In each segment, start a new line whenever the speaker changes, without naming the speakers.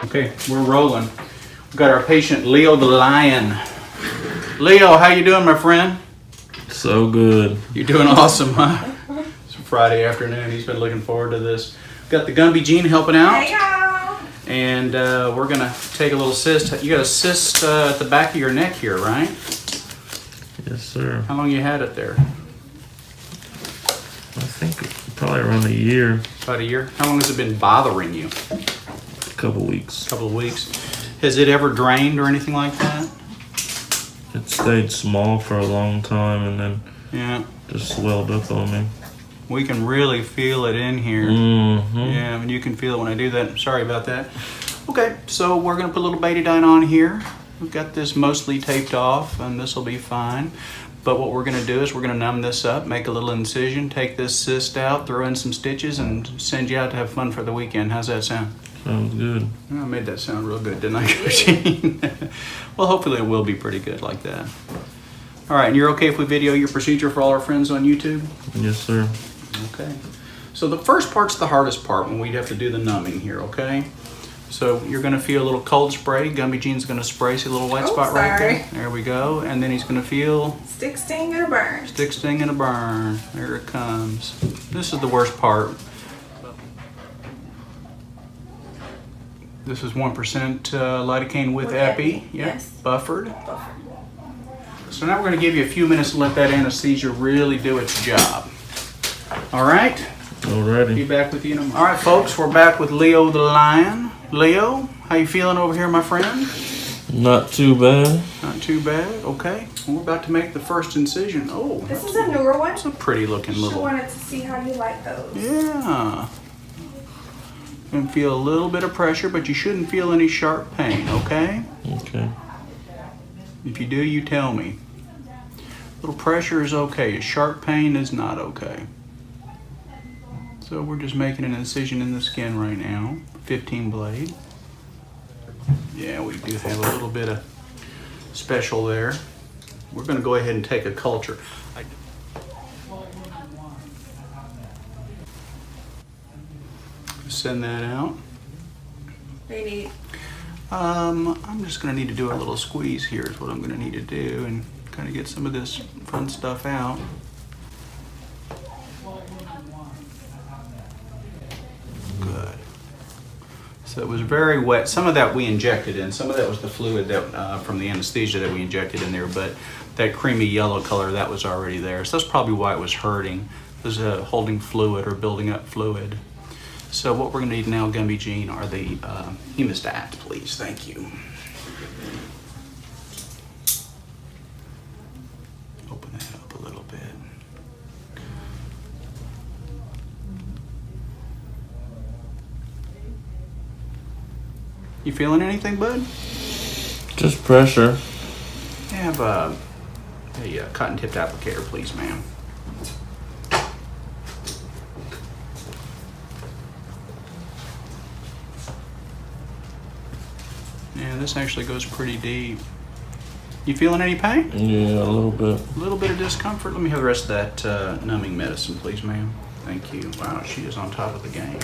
Okay, we're rolling. We've got our patient Leo the Lion. Leo, how you doing, my friend?
So good.
You're doing awesome, huh? It's Friday afternoon. He's been looking forward to this. Got the Gumby Gene helping out.
Hey y'all.
And we're gonna take a little cyst. You got a cyst at the back of your neck here, right?
Yes, sir.
How long you had it there?
I think probably around a year.
About a year. How long has it been bothering you?
A couple weeks.
A couple of weeks. Has it ever drained or anything like that?
It stayed small for a long time and then
Yeah.
just swelled up on me.
We can really feel it in here.
Mm-hmm.
Yeah, and you can feel it when I do that. Sorry about that. Okay, so we're gonna put a little betadine on here. We've got this mostly taped off, and this will be fine. But what we're gonna do is we're gonna numb this up, make a little incision, take this cyst out, throw in some stitches, and send you out to have fun for the weekend. How's that sound?
Sounds good.
Oh, I made that sound real good, didn't I, Gene? Well, hopefully it will be pretty good like that. All right, and you're okay if we video your procedure for all our friends on YouTube?
Yes, sir.
Okay. So the first part's the hardest part when we have to do the numbing here, okay? So you're gonna feel a little cold spray. Gumby Gene's gonna spray. See a little white
Oh,
spot right
sorry.
there? There we go. And then he's gonna feel
Stick, sting, and a burn.
stick, sting, and a burn. There it comes. This is the worst part. This is 1% lidocaine with
With
epi.
epi,
Yep,
yes.
buffered. So now we're gonna give you a few minutes to let that anesthesia really do its job. All right? Be
Alrighty.
back with you in a moment. All right, folks, we're back with Leo the Lion. Leo, how you feeling over here, my friend?
Not too bad.
Not too bad. Okay, we're about to make the first incision. Oh,
This is a newer one.
that's a pretty looking
She
little.
wanted to see how you like those.
Yeah. And feel a little bit of pressure, but you shouldn't feel any sharp pain. Okay?
Okay.
If you do, you tell me. Little pressure is okay. Sharp pain is not okay. So we're just making an incision in the skin right now. 15 blade. Yeah, we do have a little bit of special there. We're going to go ahead and take a culture. Send that out.
They need.
I'm just going to need to do a little squeeze here is what I'm going to need to do and kind of get some of this fun stuff out. Good. So it was very wet. Some of that we injected in. Some of that was the fluid that from the anesthesia that we injected in there, but that creamy yellow color, that was already there. So that's probably why it was hurting. It was holding fluid or building up fluid. So what we're going to need now, Gumby Gene, are the hemostats, please. Thank you. Open that up a little bit. You feeling anything, bud?
Just pressure.
Have a cotton-tipped applicator, please, ma'am. Yeah, this actually goes pretty deep. You feeling any pain?
Yeah, a little bit.
A little bit of discomfort? Let me have the rest of that numbing medicine, please, ma'am. Thank you. Wow, she is on top of the game.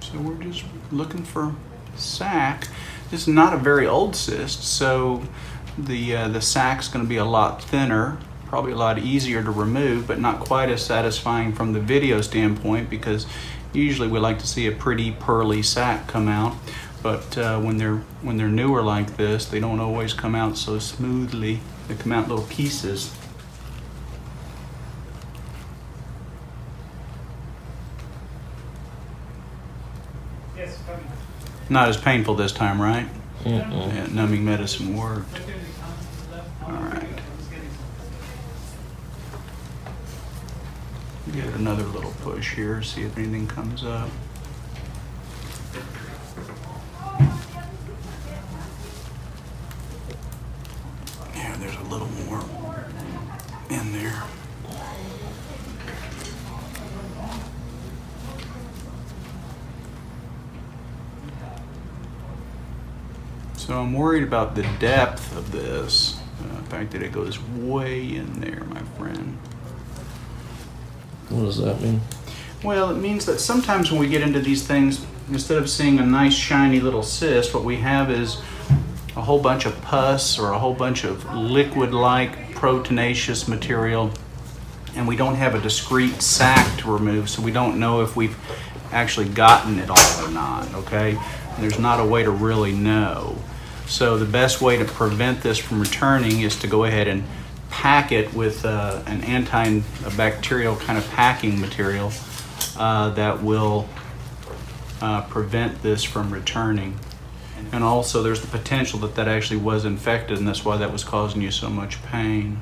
So we're just looking for sac. This is not a very old cyst, so the sac's going to be a lot thinner, probably a lot easier to remove, but not quite as satisfying from the video standpoint because usually we like to see a pretty pearly sac come out. But when they're newer like this, they don't always come out so smoothly. They come out in little pieces. Not as painful this time, right? Yeah, numbing medicine worked. All right. Give it another little push here, see if anything comes up. So I'm worried about the depth of this. The fact that it goes way in there, my friend.
What does that mean?
Well, it means that sometimes when we get into these things, instead of seeing a nice shiny little cyst, what we have is a whole bunch of pus or a whole bunch of liquid-like proteinaceous material, and we don't have a discrete sac to remove, so we don't know if we've actually gotten it all or not, okay? And there's not a way to really know. So the best way to prevent this from returning is to go ahead and pack it with an antibacterial kind of packing material that will prevent this from returning. And also there's the potential that that actually was infected, and that's why that was causing you so much pain.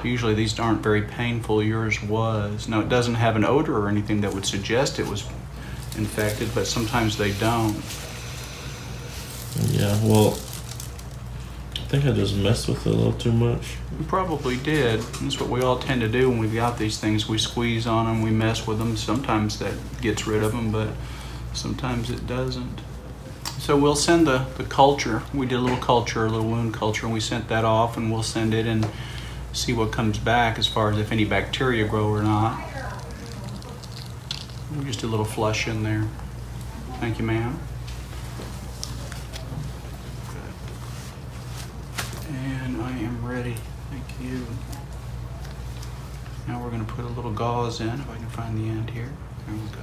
Usually these aren't very painful. Yours was. Now, it doesn't have an odor or anything that would suggest it was infected, but sometimes they don't.
Yeah, well, I think I just messed with it a little too much.
You probably did. That's what we all tend to do when we've got these things. We squeeze on them, we mess with them. Sometimes that gets rid of them, but sometimes it doesn't. So we'll send the culture. We did a little culture, a little wound culture, and we sent that off, and we'll send it and see what comes back as far as if any bacteria grow or not. We just do a little flush in there. Thank you, ma'am. And I am ready. Thank you. Now we're going to put a little gauze in, if I can find the end here. There we go.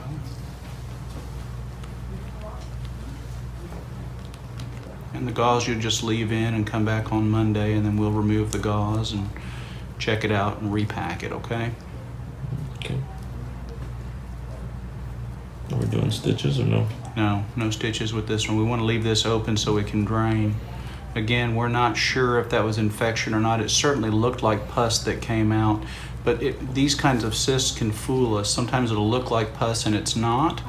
And the gauze you'll just leave in and come back on Monday, and then we'll remove the gauze and check it out and repack it, okay?
Okay. Are we doing stitches or no?
No, no stitches with this one. We want to leave this open so it can drain. Again, we're not sure if that was infection or not. It certainly looked like pus that came out, but these kinds of cysts can fool us. Sometimes it'll look like pus and it's not,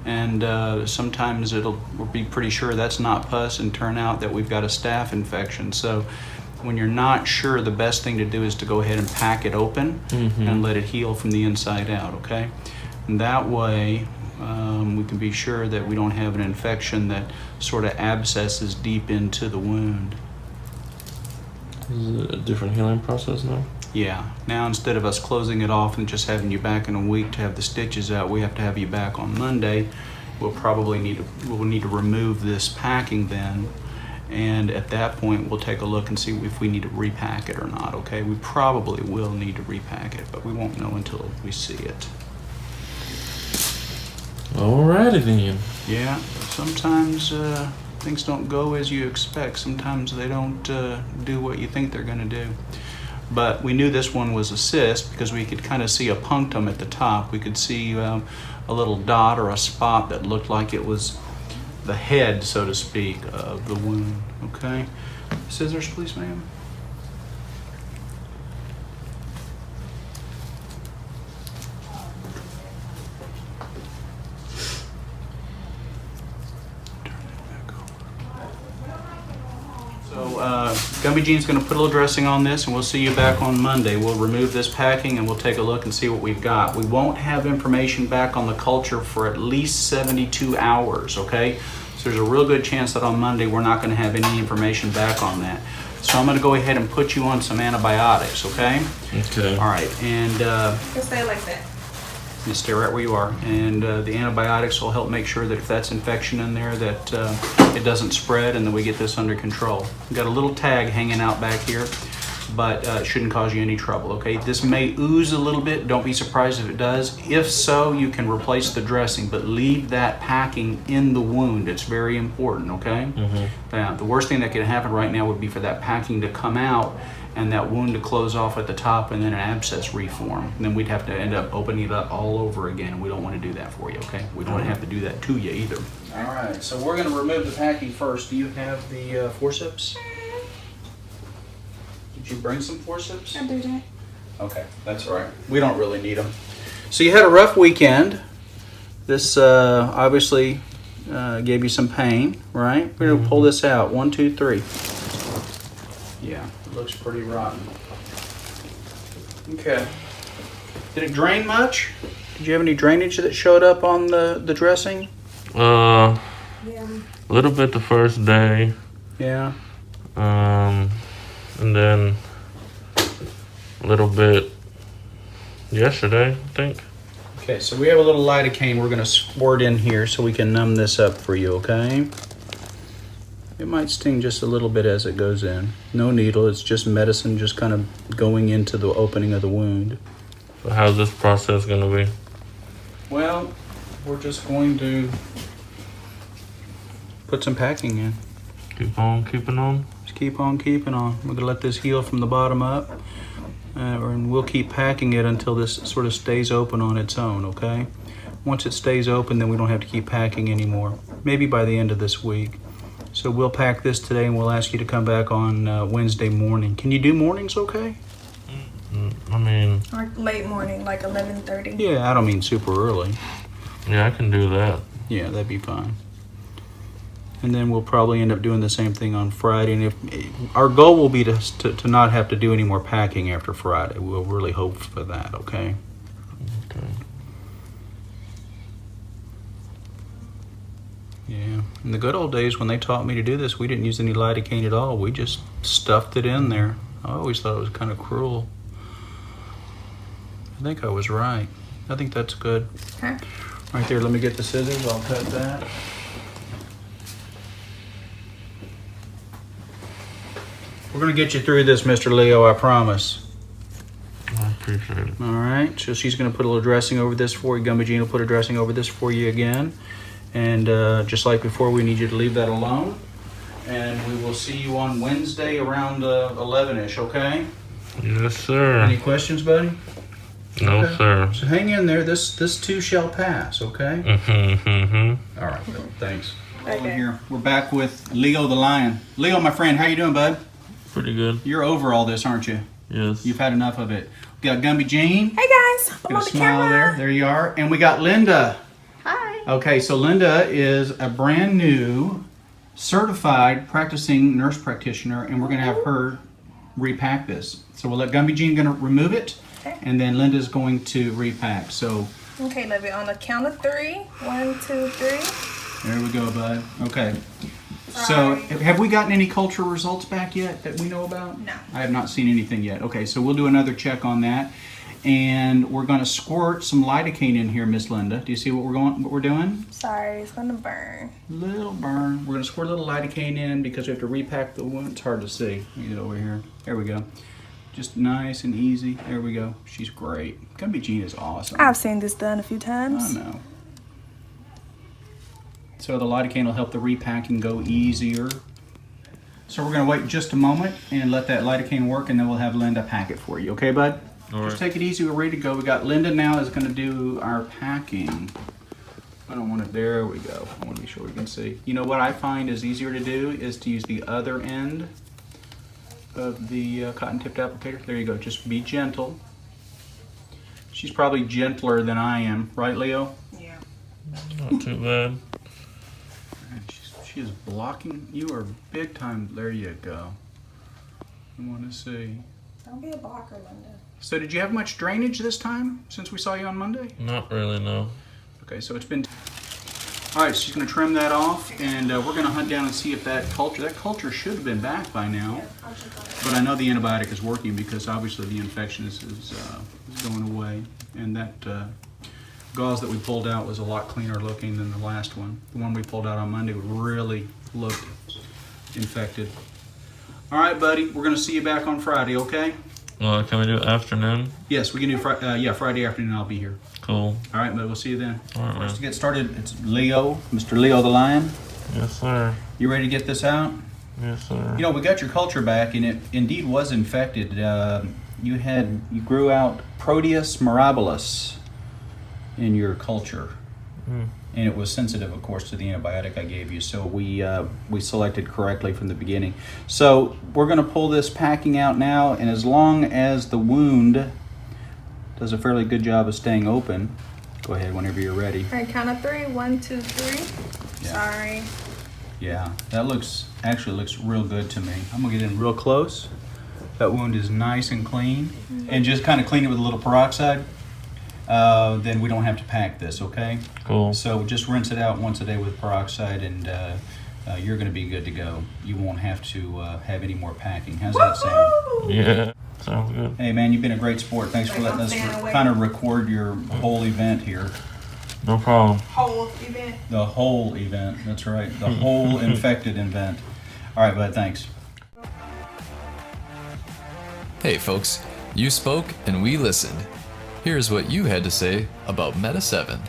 and sometimes we'll be pretty sure that's not pus and turn out that we've got a staph infection. So when you're not sure, the best thing to do is to go ahead and pack it open and let it heal from the inside out, okay? And that way, we can be sure that we don't have an infection that sort of abscesses deep into the wound.
Is it a different healing process now?
Yeah. Now, instead of us closing it off and just having you back in a week to have the stitches out, we have to have you back on Monday. We'll need to remove this packing then, and at that point we'll take a look and see if we need to repack it or not, okay? We probably will need to repack it, but we won't know until we see it.
Alrighty then.
Yeah, sometimes things don't go as you expect. Sometimes they don't do what you think they're going to do. But we knew this one was a cyst because we could kind of see a punctum at the top. We could see a little dot or a spot that looked like it was the head, so to speak, of the wound. Okay? Scissors, please, ma'am. So Gumby Jean's going to put a little dressing on this, and we'll see you back on Monday. We'll remove this packing and we'll take a look and see what we've got. We won't have information back on the culture for at least 72 hours, okay? So there's a real good chance that on Monday we're not going to have any information back on that. So I'm going to go ahead and put you on some antibiotics, okay?
Okay.
All right, and
Just stay like that.
you stay right where you are, and the antibiotics will help make sure that if that's infection in there that it doesn't spread, and that we get this under control. We've got a little tag hanging out back here, but it shouldn't cause you any trouble, okay? This may ooze a little bit. Don't be surprised if it does. If so, you can replace the dressing, but leave that packing in the wound. It's very important, okay? The worst thing that could happen right now would be for that packing to come out and that wound to close off at the top, and then an abscess reform. And then we'd have to end up opening it up all over again, and we don't want to do that for you, okay? We don't want to have to do that to you either. All right, so we're going to remove the packing first. Do you have the forceps? Did you bring some forceps?
I do that.
Okay, that's all right. We don't really need them. So you had a rough weekend. This obviously gave you some pain, right? We're going to pull this out. 1, 2, 3. Yeah, it looks pretty rotten. Okay. Did it drain much? Did you have any drainage that showed up on the dressing?
Yeah.
A little bit the first day,
Yeah.
and then a little bit yesterday, I think.
Okay, so we have a little lidocaine we're going to squirt in here so we can numb this up for you, okay? It might sting just a little bit as it goes in. No needle, it's just medicine just kind of going into the opening of the wound.
So how's this process gonna be?
Well, we're just going to put some packing in.
Keep on keeping on.
Just keep on keeping on. We're gonna let this heal from the bottom up, and we'll keep packing it until this sort of stays open on its own, okay? Once it stays open, then we don't have to keep packing anymore. Maybe by the end of this week. So we'll pack this today and we'll ask you to come back on Wednesday morning. Can you do mornings okay?
I mean,
Or late morning, like 11:30.
Yeah, I don't mean super early.
yeah, I can do that.
Yeah, that'd be fine. And then we'll probably end up doing the same thing on Friday. And if our goal will be to not have to do any more packing after Friday. We'll really hope for that, okay?
Okay.
Yeah. In the good old days when they taught me to do this, we didn't use any lidocaine at all. We just stuffed it in there. I always thought it was kind of cruel. I think I was right. I think that's good.
Okay.
Right there, let me get the scissors. I'll cut that. We're going to get you through this, Mr. Leo, I promise.
I appreciate it.
All right, so she's going to put a little dressing over this for you. Gumby Jean will put a dressing over this for you again. And just like before, we need you to leave that alone. And we will see you on Wednesday around 11-ish, okay?
Yes, sir.
Any questions, buddy?
No,
Okay.
sir.
So hang in there. This too shall pass, okay?
Mm-hmm.
All right, Bill. Thanks.
Okay.
Over here, we're back with Leo the lion. Leo, my friend, how you doing, bud?
Pretty good.
You're over all this, aren't you?
Yes.
You've had enough of it. We got Gumby Jean.
Hey guys, I'm
Got
on
a
the
smile
camera.
there. There you are. And we got Linda.
Hi.
Okay, so Linda is a brand new certified practicing nurse practitioner, and we're going to have her repack this. So we'll let Gumby Jean going to remove it,
Okay.
and then Linda's going to repack. So
Okay, Livy, on the count of 3. 1, 2, 3.
there we go, bud. Okay. So
Sorry.
have we gotten any culture results back yet that we know about?
No.
I have not seen anything yet. Okay, so we'll do another check on that. And we're going to squirt some lidocaine in here, Miss Linda. Do you see what we're doing?
Sorry, it's gonna burn.
Little burn. We're going to squirt a little lidocaine in because we have to repack the wound. It's hard to see. Let me get over here. There we go. Just nice and easy. There we go. She's great. Gumby Jean is awesome.
I've seen this done a few
I
times.
know. So the lidocaine will help the repacking go easier. So we're going to wait just a moment and let that lidocaine work, and then we'll have Linda pack it for you. Okay, bud?
All right.
Just take it easy. We're ready to go. We got Linda now is going to do our packing. I don't want it. There we go. I want to be sure we can see. You know what I find is easier to do is to use the other end of the cotton tipped applicator. There you go. Just be gentle. She's probably gentler than I am, right, Leo?
Yeah.
Not too bad.
Man, she is blocking. You are big time. There you go. I want to see.
Don't be a blocker, Linda.
So did you have much drainage this time since we saw you on Monday?
Not really, no.
Okay, so it's been... All right, she's going to trim that off, and we're going to hunt down and see if that culture should have been back by now.
I'll check on it.
But I know the antibiotic is working because obviously the infection is going away. And that gauze that we pulled out was a lot cleaner looking than the last one. The one we pulled out on Monday really looked infected. All right, buddy, we're going to see you back on Friday, okay?
Can we do afternoon?
Yes, we can do Friday afternoon. I'll be here.
Cool.
All right, but we'll see you then.
All right, man.
First to get started, it's Leo, Mr. Leo the Lion.
Yes, sir.
You ready to get this out?
Yes, sir.
You know, we got your culture back, and it indeed was infected. You grew out Proteus mirabilis in your culture, and it was sensitive, of course, to the antibiotic I gave you. So we selected correctly from the beginning. So we're going to pull this packing out now, and as long as the wound does a fairly good job of staying open, go ahead whenever you're ready.
All right, count of 3. 1, 2, 3.
Yeah.
Sorry.
Yeah, that actually looks real good to me. I'm gonna get in real close. That wound is nice and clean. And just kind of clean it with a little peroxide. then we don't have to pack this, okay?
Cool.
So just rinse it out once a day with peroxide, and you're going to be good to go. You won't have to have any more packing. How's that sound?
Yeah. Sounds good.
Hey, man, you've been a great sport. Thanks for letting us kind of record your whole event here.
No problem.
Whole event.
The whole event. That's right. The whole infected event. All right, bud. Thanks.
Hey folks, you spoke and we listened. Here's what you had to say about Meta 7.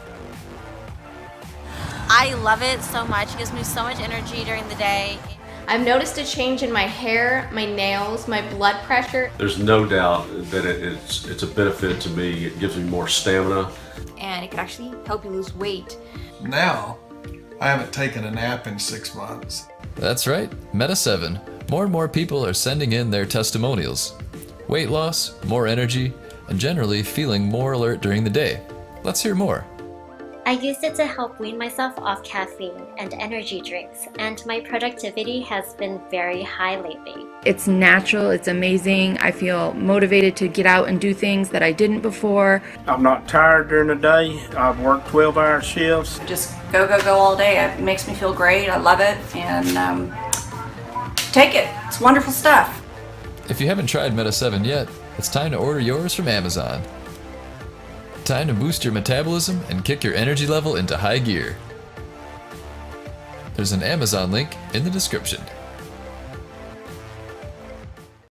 I love it so much. It gives me so much energy during the day.
I've noticed a change in my hair, my nails, my blood pressure.
There's no doubt that it's a benefit to me. It gives me more stamina.
And it could actually help you lose weight.
Now, I haven't taken a nap in 6 months.
That's right, Meta 7. More and more people are sending in their testimonials. Weight loss, more energy, and generally feeling more alert during the day. Let's hear more.
I used it to help wean myself off caffeine and energy drinks, and my productivity has been very high lately.
It's natural, it's amazing. I feel motivated to get out and do things that I didn't before.
I'm not tired during the day. I've worked 12-hour shifts.
Just go all day. It makes me feel great. I love it, and take it. It's wonderful stuff.
If you haven't tried Meta 7 yet, it's time to order yours from Amazon. Time to boost your metabolism and kick your energy level into high gear. There's an Amazon link in the description.